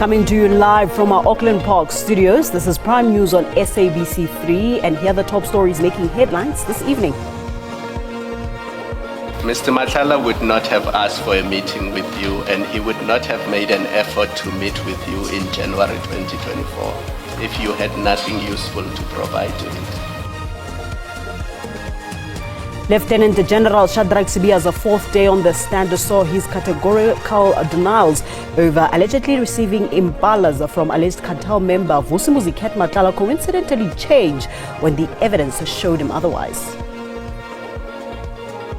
Coming to you live from our Auckland Park studios, this is Prime News on SABC3, and here are the top stories making headlines this evening. Mr. Matlala would not have asked for a meeting with you, and he would not have made an effort to meet with you in January 2024 if you had nothing useful to provide to him. Lieutenant General Shadrack Sibiya's fourth day on the stand saw his categorical denials over allegedly receiving impalas from alleged cartel member Vusumuzi Matlala coincidentally change when the evidence showed him otherwise.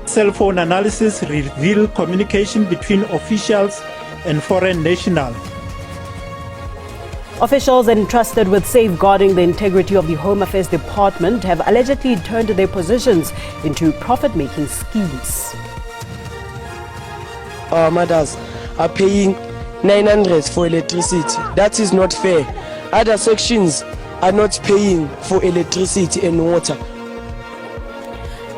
Cell phone analysis revealed communication between officials and foreign nationals. Officials entrusted with safeguarding the integrity of the Home Affairs Department have allegedly turned their positions into profit-making schemes. Our mothers are paying 900 for electricity. That is not fair. Other sections are not paying for electricity and water.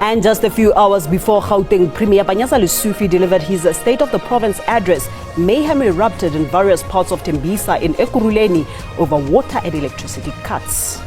And just a few hours before Gauteng Premier Panyaza Lesufi delivered his State of the Province address, mayhem erupted in various parts of Tembisa in Ekurhuleni over water and electricity cuts.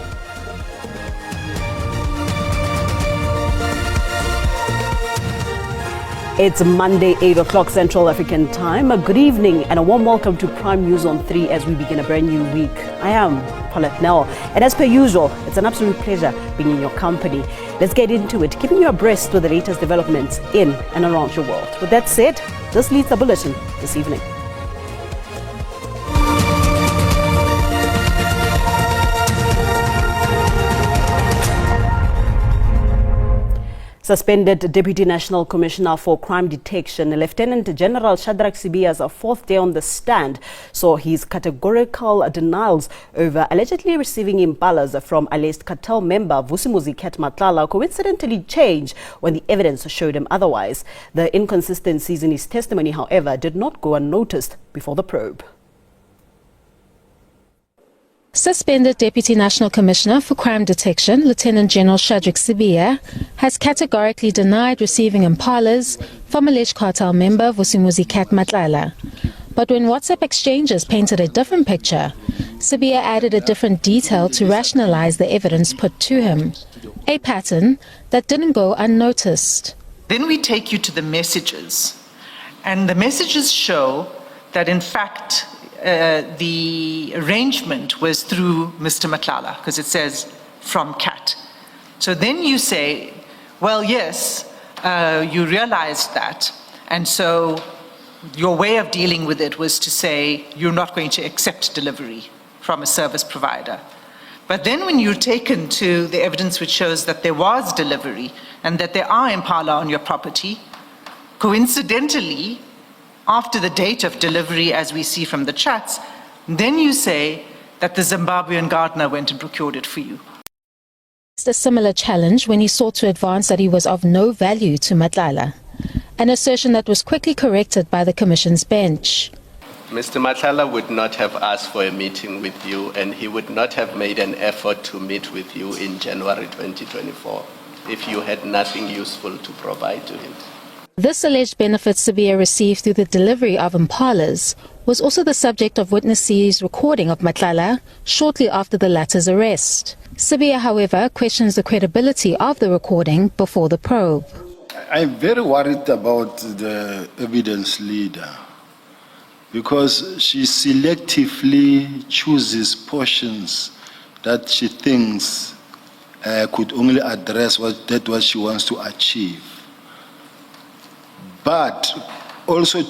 It's Monday, 8 o'clock Central African Time. Good evening and a warm welcome to Prime News on 3 as we begin a brand new week. I am Paulette Nell, and as per usual, it's an absolute pleasure being in your company. Let's get into it, keeping you abreast with the latest developments in and around your world. With that said, this leads the bulletin this evening. Suspended Deputy National Commissioner for Crime Detection, Lieutenant General Shadrack Sibiya's fourth day on the stand saw his categorical denials over allegedly receiving impalas from alleged cartel member Vusumuzi Matlala coincidentally change when the evidence showed him otherwise. The inconsistencies in his testimony, however, did not go unnoticed before the probe. Suspended Deputy National Commissioner for Crime Detection, Lieutenant General Shadrack Sibiya, has categorically denied receiving impalas from alleged cartel member Vusumuzi Matlala. But when WhatsApp exchanges painted a different picture, Sibiya added a different detail to rationalize the evidence put to him, a pattern that didn't go unnoticed. Then we take you to the messages, and the messages show that in fact the arrangement was through Mr. Matlala, because it says from CAT. So then you say, well, yes, you realized that, and so your way of dealing with it was to say you're not going to accept delivery from a service provider. But then when you're taken to the evidence which shows that there was delivery and that there are impala on your property, coincidentally, after the date of delivery, as we see from the chats, then you say that the Zimbabwean gardener went and procured it for you. A similar challenge when he sought to advance that he was of no value to Matlala, an assertion that was quickly corrected by the Commission's bench. Mr. Matlala would not have asked for a meeting with you, and he would not have made an effort to meet with you in January 2024 if you had nothing useful to provide to him. This alleged benefit Sibiya received through the delivery of impalas was also the subject of Witness C's recording of Matlala shortly after the latter's arrest. Sibiya, however, questions the credibility of the recording before the probe. I'm very worried about the evidence leader because she selectively chooses portions that she thinks could only address what she wants to achieve, but also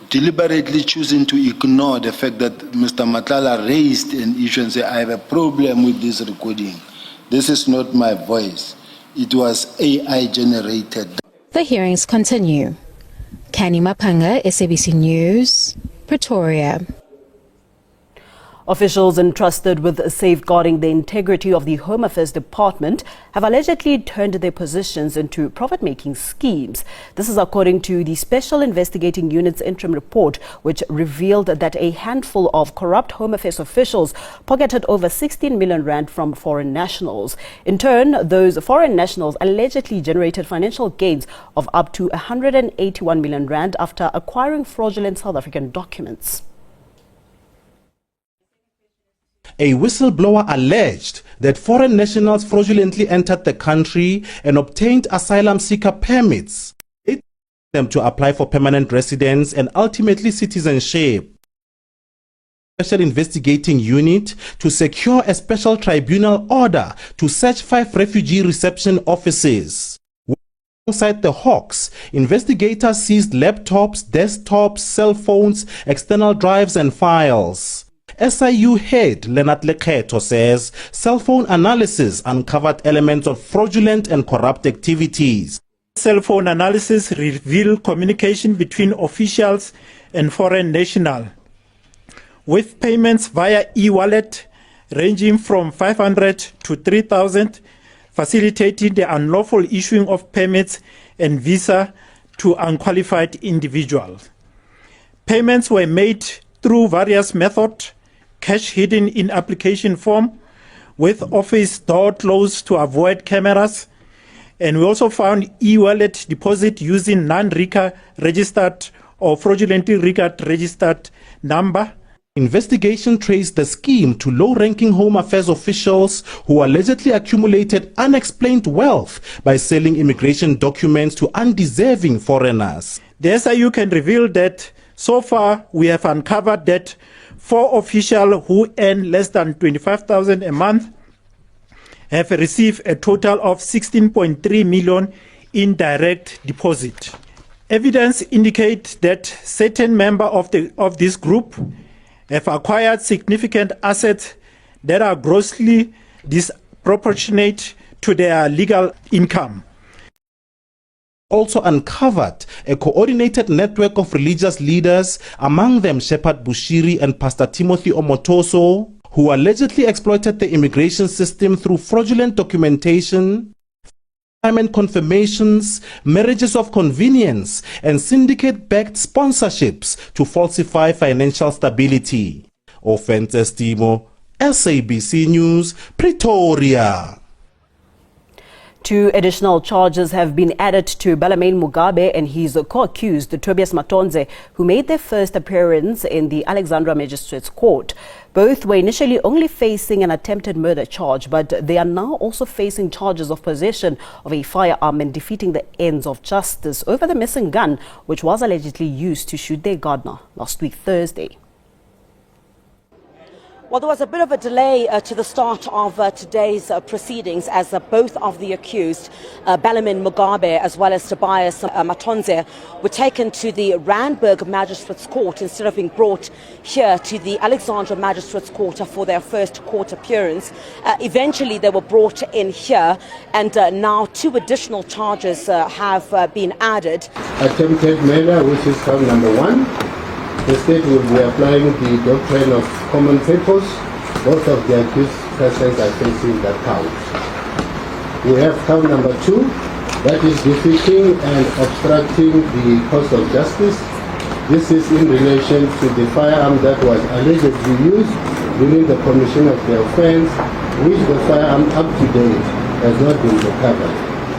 deliberately choosing to ignore the fact that Mr. Matlala raised an issue and said, I have a problem with this recording. This is not my voice. It was AI generated. The hearings continue. Kani Mapanga, SABC News, Pretoria. Officials entrusted with safeguarding the integrity of the Home Affairs Department have allegedly turned their positions into profit-making schemes. This is according to the Special Investigating Unit's interim report, which revealed that a handful of corrupt Home Affairs officials pocketed over 16 million rand from foreign nationals. In turn, those foreign nationals allegedly generated financial gains of up to 181 million rand after acquiring fraudulent South African documents. A whistleblower alleged that foreign nationals fraudulently entered the country and obtained asylum seeker permits, them to apply for permanent residence and ultimately citizenship. Special Investigating Unit to secure a special tribunal order to search 5 refugee reception offices. Alongside the Hawks, investigators seized laptops, desktops, cell phones, external drives and files. SIU head Leonard Lekgetho says cell phone analysis uncovered elements of fraudulent and corrupt activities. Cell phone analysis revealed communication between officials and foreign nationals, with payments via e-wallet ranging from 500 to 3,000, facilitating the unlawful issuing of permits and visa to unqualified individuals. Payments were made through various methods, cash hidden in application form, with office door closed to avoid cameras, and we also found e-wallet deposit using non-RICA registered or fraudulently RICA registered number. Investigation traced the scheme to low-ranking Home Affairs officials who allegedly accumulated unexplained wealth by selling immigration documents to undeserving foreigners. The SIU can reveal that so far we have uncovered that 4 officials who earn less than 25,000 a month have received a total of 16.3 million in direct deposit. Evidence indicates that certain members of this group have acquired significant assets that are grossly disproportionate to their legal income. Also uncovered a coordinated network of religious leaders, among them Shepherd Bushiri and Pastor Timothy Omotoso, who allegedly exploited the immigration system through fraudulent documentation, employment confirmations, marriages of convenience, and syndicate-backed sponsorships to falsify financial stability. Offenses Timo, SABC News, Pretoria. 2 additional charges have been added to Bellarmine Mugabe and his co-accused Tobias Matonze, who made their first appearance in the Alexandra Magistrates Court. Both were initially only facing an attempted murder charge, but they are now also facing charges of possession of a firearm and defeating the ends of justice over the missing gun, which was allegedly used to shoot their gardener last week Thursday. Well, there was a bit of a delay to the start of today's proceedings as both of the accused, Bellarmine Mugabe as well as Tobias Matonze, were taken to the Randburg Magistrates Court instead of being brought here to the Alexandra Magistrates Court for their first court appearance. Eventually, they were brought in here, and now 2 additional charges have been added. Attempted murder, which is count number 1. The state will be applying the doctrine of common purpose. Both of the accused persons are facing that count. We have count number 2, that is defeating and obstructing the course of justice. This is in relation to the firearm that was allegedly used during the commission of the offense, which the firearm up to date has not been recovered.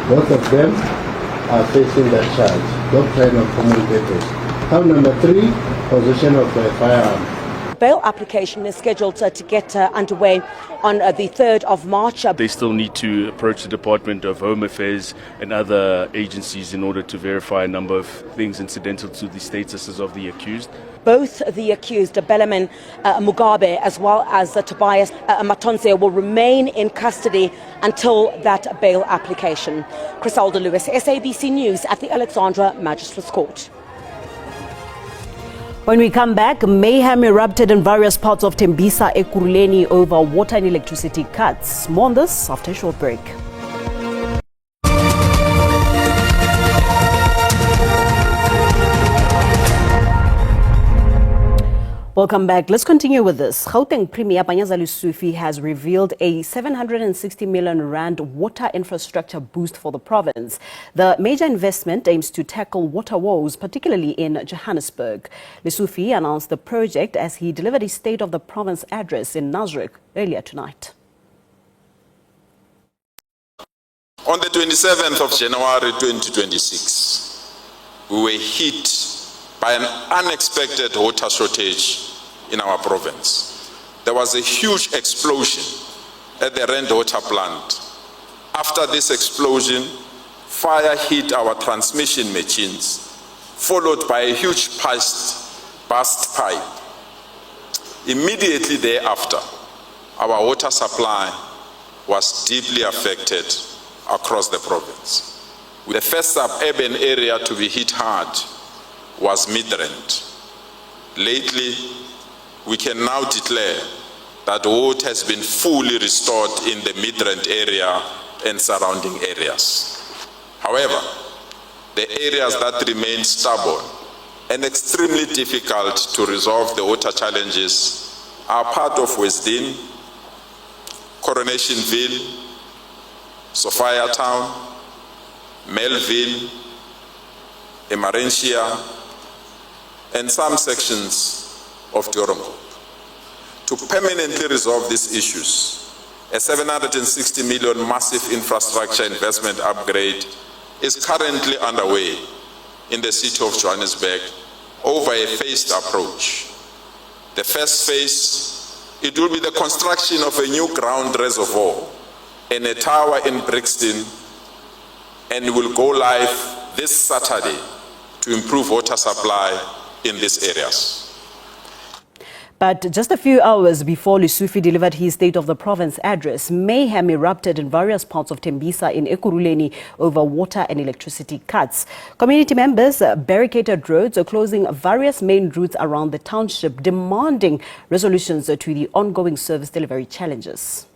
Both of them are facing that charge, doctrine of common purpose. Count number 3, possession of a firearm. Bail application is scheduled to get underway on the 3rd of March. They still need to approach the Department of Home Affairs and other agencies in order to verify a number of things incidental to the statuses of the accused. Both the accused, Bellarmine Mugabe as well as Tobias Matonze, will remain in custody until that bail application. Crisalda Lewis, SABC News at the Alexandra Magistrates Court. When we come back, mayhem erupted in various parts of Tembisa Ekurhuleni over water and electricity cuts. More on this after a short break. Welcome back. Let's continue with this. Gauteng Premier Panyaza Lesufi has revealed a 760 million rand water infrastructure boost for the province. The major investment aims to tackle water woes, particularly in Johannesburg. Lesufi announced the project as he delivered his State of the Province address in Nasrec earlier tonight. On the 27th of January 2026, we were hit by an unexpected water shortage in our province. there was a huge explosion at the Rand Water plant. After this explosion, fire hit our transmission machines, followed by a huge burst pipe. Immediately thereafter, our water supply was deeply affected across the province. The first suburban area to be hit hard was Midrand. Lately, we can now declare that water has been fully restored in the Midrand area and surrounding areas. However, the areas that remain stubborn and extremely difficult to resolve the water challenges are part of Westdene, Coronationville, Sophia Town, Melville, Emarentia, and some sections of Dorongo. To permanently resolve these issues, a 760 million massive infrastructure investment upgrade is currently underway in the city of Johannesburg over a phased approach. The first phase, it will be the construction of a new ground reservoir and a tower in Brixton, and will go live this Saturday to improve water supply in these areas. But just a few hours before Lesufi delivered his State of the Province address, mayhem erupted in various parts of Tembisa in Ekurhuleni over water and electricity cuts. Community members barricaded roads, closing various main routes around the township, demanding resolutions to the ongoing service delivery challenges.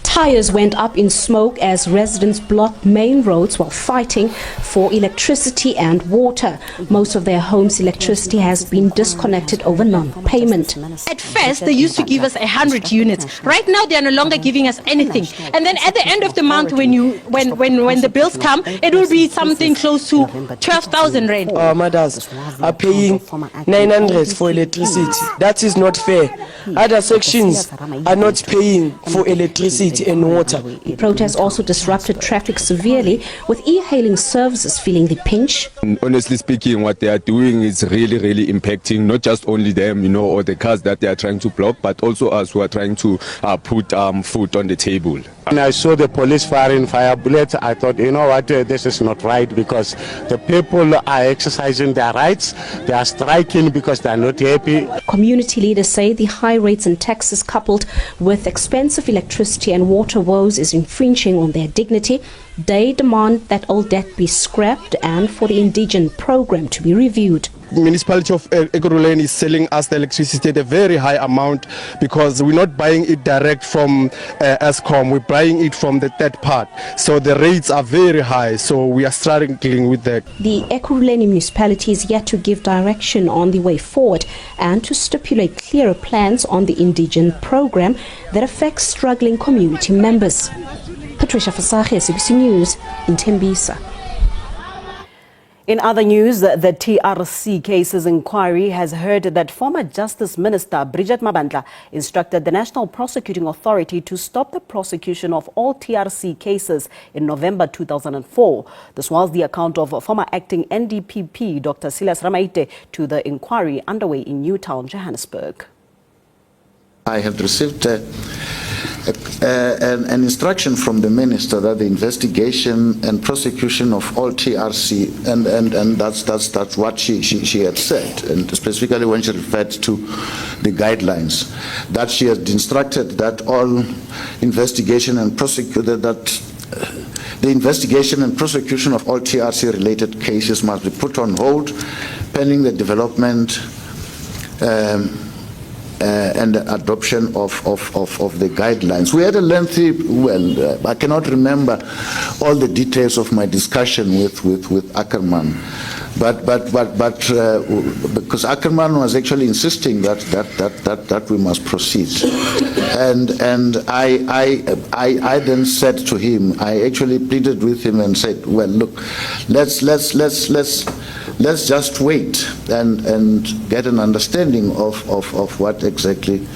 Tires went up in smoke as residents blocked main roads while fighting for electricity and water. Most of their homes' electricity has been disconnected over non-payment. At first, they used to give us 100 units. Right now, they are no longer giving us anything. And then at the end of the month, when the bills come, it will be something close to 12,000 rand. Our mothers are paying 900 for electricity. That is not fair. Other sections are not paying for electricity and water. The protest also disrupted traffic severely, with e-hailing services feeling the pinch. And honestly speaking, what they are doing is really impacting not just only them, or the cars that they are trying to block, but also us who are trying to put food on the table. When I saw the police firing fire bullets, I thought, this is not right, because the people are exercising their rights. They are striking because they are not happy. Community leaders say the high rates and taxes coupled with expensive electricity and water woes is infringing on their dignity. They demand that all debt be scrapped and for the indigent program to be reviewed. The municipality of Ekurhuleni is selling us the electricity at a very high amount because we're not buying it direct from Eskom, we're buying it from the third part. So the rates are very high, so we are struggling with that. The Ekurhuleni municipality is yet to give direction on the way forward and to stipulate clearer plans on the indigent program that affects struggling community members. Patricia Fasache, SABC News in Tembisa. In other news, the TRC Cases Inquiry has heard that former Justice Minister Bridget Mabandla instructed the National Prosecuting Authority to stop the prosecution of all TRC cases in November 2004. This was the account of former acting NDPP Dr. Silas Ramaite to the inquiry underway in Newtown, Johannesburg. I have received an instruction from the minister that the investigation and prosecution of all TRC, and that's what she had said, and specifically when she referred to the guidelines, that she had instructed that all investigation and the investigation and prosecution of all TRC related cases must be put on hold pending the development and the adoption of the guidelines. We had a lengthy, I cannot remember all the details of my discussion with Ackerman, but because Ackerman was actually insisting that we must proceed, and I then said to him, I actually pleaded with him and said, well, look, let's just wait and get an understanding of what exactly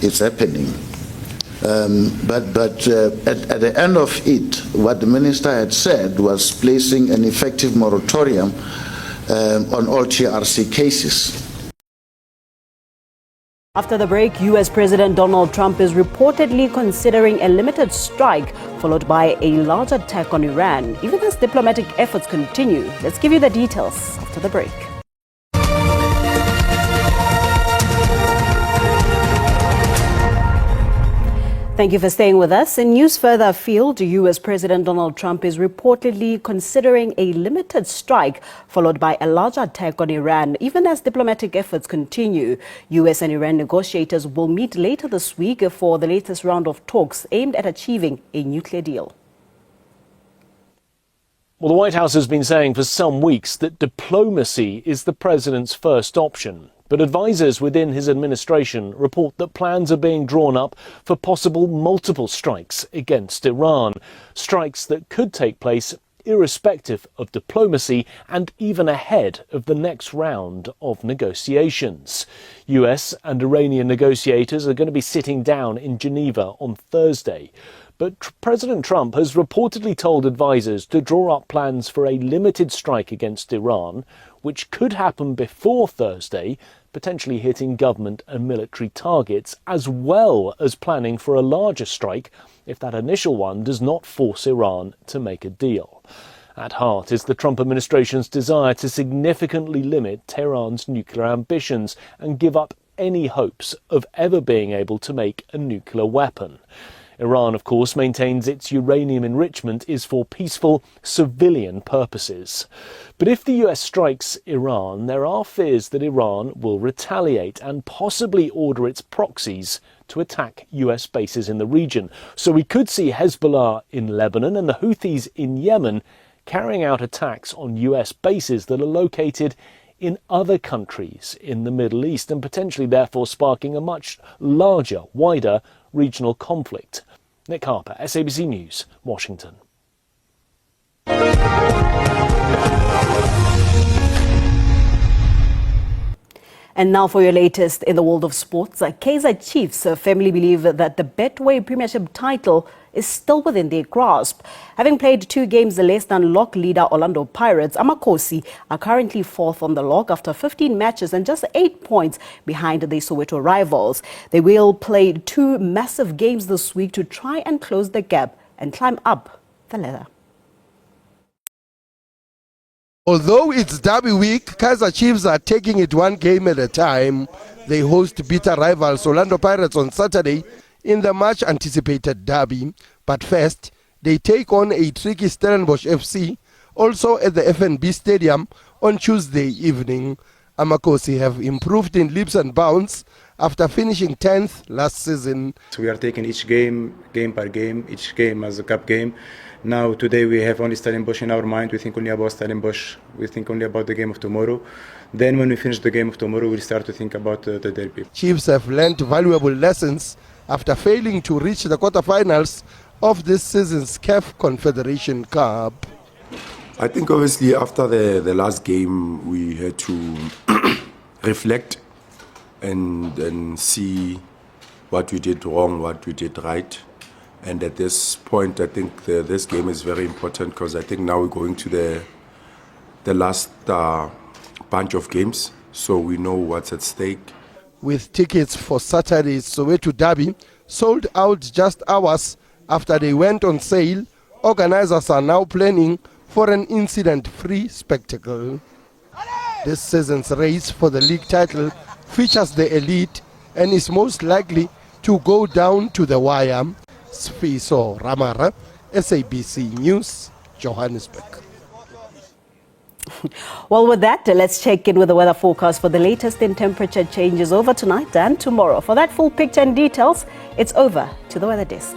is happening. But at the end of it, what the minister had said was placing an effective moratorium on all TRC cases. After the break, US President Donald Trump is reportedly considering a limited strike followed by a large attack on Iran, even as diplomatic efforts continue. Let's give you the details after the break. Thank you for staying with us. In news further afield, US President Donald Trump is reportedly considering a limited strike followed by a large attack on Iran, even as diplomatic efforts continue. US and Iran negotiators will meet later this week for the latest round of talks aimed at achieving a nuclear deal. Well, the White House has been saying for some weeks that diplomacy is the president's first option. But advisers within his administration report that plans are being drawn up for possible multiple strikes against Iran. Strikes that could take place irrespective of diplomacy and even ahead of the next round of negotiations. US and Iranian negotiators are going to be sitting down in Geneva on Thursday. But President Trump has reportedly told advisers to draw up plans for a limited strike against Iran, which could happen before Thursday, potentially hitting government and military targets, as well as planning for a larger strike if that initial one does not force Iran to make a deal. At heart is the Trump administration's desire to significantly limit Tehran's nuclear ambitions and give up any hopes of ever being able to make a nuclear weapon. Iran, of course, maintains its uranium enrichment is for peaceful, civilian purposes. But if the US strikes Iran, there are fears that Iran will retaliate and possibly order its proxies to attack US bases in the region. So we could see Hezbollah in Lebanon and the Houthis in Yemen carrying out attacks on US bases that are located in other countries in the Middle East and potentially therefore sparking a much larger, wider regional conflict. Nick Harper, SABC News, Washington. And now for your latest in the world of sports. Kaizer Chiefs firmly believe that the Betway Premiership title is still within their grasp. Having played 2 games less than log leader Orlando Pirates, Amakhosi are currently 4th on the log after 15 matches and just 8 points behind their Soweto rivals. They will play 2 massive games this week to try and close the gap and climb up the ladder. Although it's derby week, Kaizer Chiefs are taking it 1 game at a time. They host bitter rivals Orlando Pirates on Saturday in the much anticipated derby. But first, they take on a tricky Stellenbosch FC, also at the FNB Stadium on Tuesday evening. Amakhosi have improved in leaps and bounds after finishing 10th last season. So we are taking each game by game, each game as a cup game. Now today we have only Stellenbosch in our mind. We think only about Stellenbosch. We think only about the game of tomorrow. Then when we finish the game of tomorrow, we'll start to think about the derby. Chiefs have learned valuable lessons after failing to reach the quarterfinals of this season's CAF Confederation Cup. I think obviously after the last game we had to reflect and see what we did wrong, what we did right. And at this point, I think this game is very important because I think now we're going to the last bunch of games, so we know what's at stake. With tickets for Saturday's Soweto Derby sold out just hours after they went on sale, organizers are now planning for an incident-free spectacle. This season's race for the league title features the elite and is most likely to go down to the wire. Sfiso Ramara, SABC News, Johannesburg. Well, with that, let's check in with the weather forecast for the latest in temperature changes over tonight and tomorrow. For that full picture and details, it's over to the weather desk.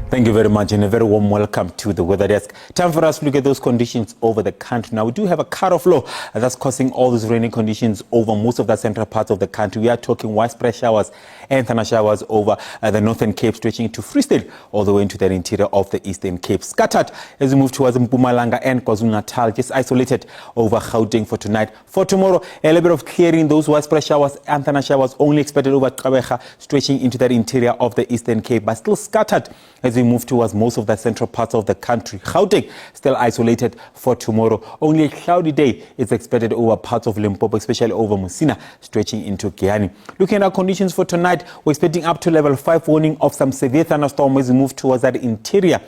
Thank you very much and a very warm welcome to the weather desk. Time for us to look at those conditions over the country. Now, we do have a cut-off low that's causing all these rainy conditions over most of the central parts of the country. We are talking widespread showers and thunder showers over the Northern Cape, stretching to Free State all the way into the interior of the Eastern Cape. Scattered as we move towards Mpumalanga and KwaZulu-Natal, just isolated over Gauteng for tonight. For tomorrow, a little bit of clearing. Those widespread showers and thunder showers only expected over Kabeja, stretching into the interior of the Eastern Cape, but still scattered as we we move towards most of the central parts of the country. Gauteng still isolated for tomorrow. Only a cloudy day is expected over parts of Limpopo, especially over Musina, stretching into Giyani. Looking at our conditions for tonight, we're expecting up to level 5 warning of some severe thunderstorm as we move towards that interior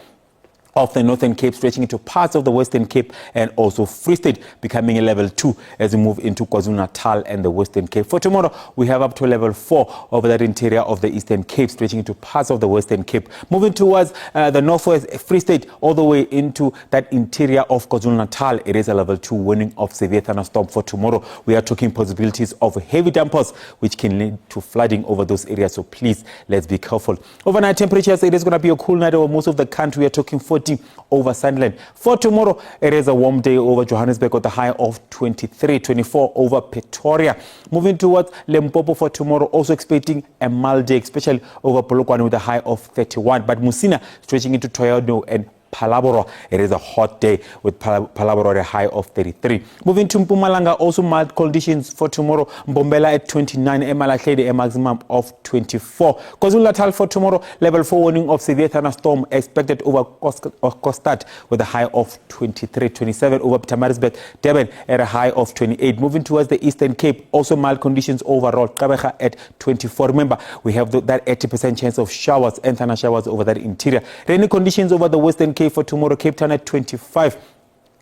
of the Northern Cape, stretching into parts of the Western Cape and also Free State, becoming a level 2 as we move into KwaZulu-Natal and the Western Cape. For tomorrow, we have up to level 4 over that interior of the Eastern Cape, stretching into parts of the Western Cape. Moving towards the Northwest Free State, all the way into that interior of KwaZulu-Natal, it is a level 2 warning of severe thunderstorm for tomorrow. We are talking possibilities of heavy downpours, which can lead to flooding over those areas, so please, let's be careful. Overnight temperatures, it is going to be a cool night over most of the country. We are talking 40 over Sunderland. For tomorrow, it is a warm day over Johannesburg with a high of 23, 24 over Pretoria. Moving towards Limpopo for tomorrow, also expecting a mild day, especially over Polokwane with a high of 31. But Musina stretching into Toyado and Palaboro, it is a hot day with Palaboro at a high of 33. Moving to Mpumalanga, also mild conditions for tomorrow. Mbombela at 29, Emalahlede a maximum of 24. KwaZulu-Natal for tomorrow, level 4 warning of severe thunderstorm expected over Kostad with a high of 23, 27 over Pietermaritzburg, Durban at a high of 28. Moving towards the Eastern Cape, also mild conditions overall. Gqeberha at 24. Remember, we have that 80% chance of showers and thunder showers over that interior. Rainy conditions over the Western Cape for tomorrow, Cape Town at 25.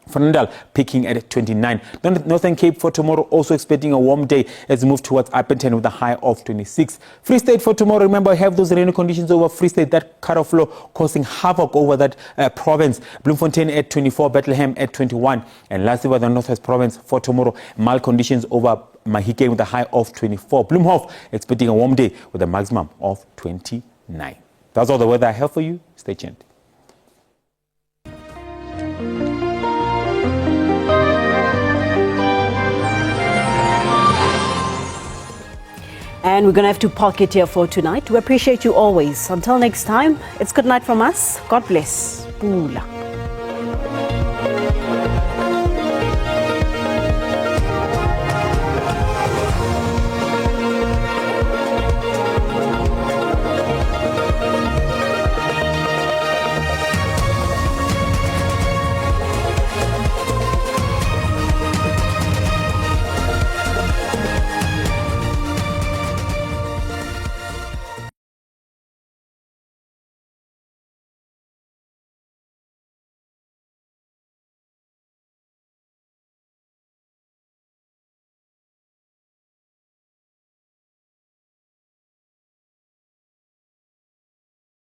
Fernandel peaking at 29. Northern Cape for tomorrow, also expecting a warm day as we move towards Upington with a high of 26. Free State for tomorrow, remember, have those rainy conditions over Free State, that cut-off low causing havoc over that province. Bloemfontein at 24, Bethlehem at 21. And lastly, over the Northwest Province for tomorrow, mild conditions over Mahikeng with a high of 24. Bloemhof expecting a warm day with a maximum of 29. That's all the weather I have for you. Stay tuned. And we're going to have to park it here for tonight. We appreciate you always. Until next time, it's good night from us. God bless. Pula.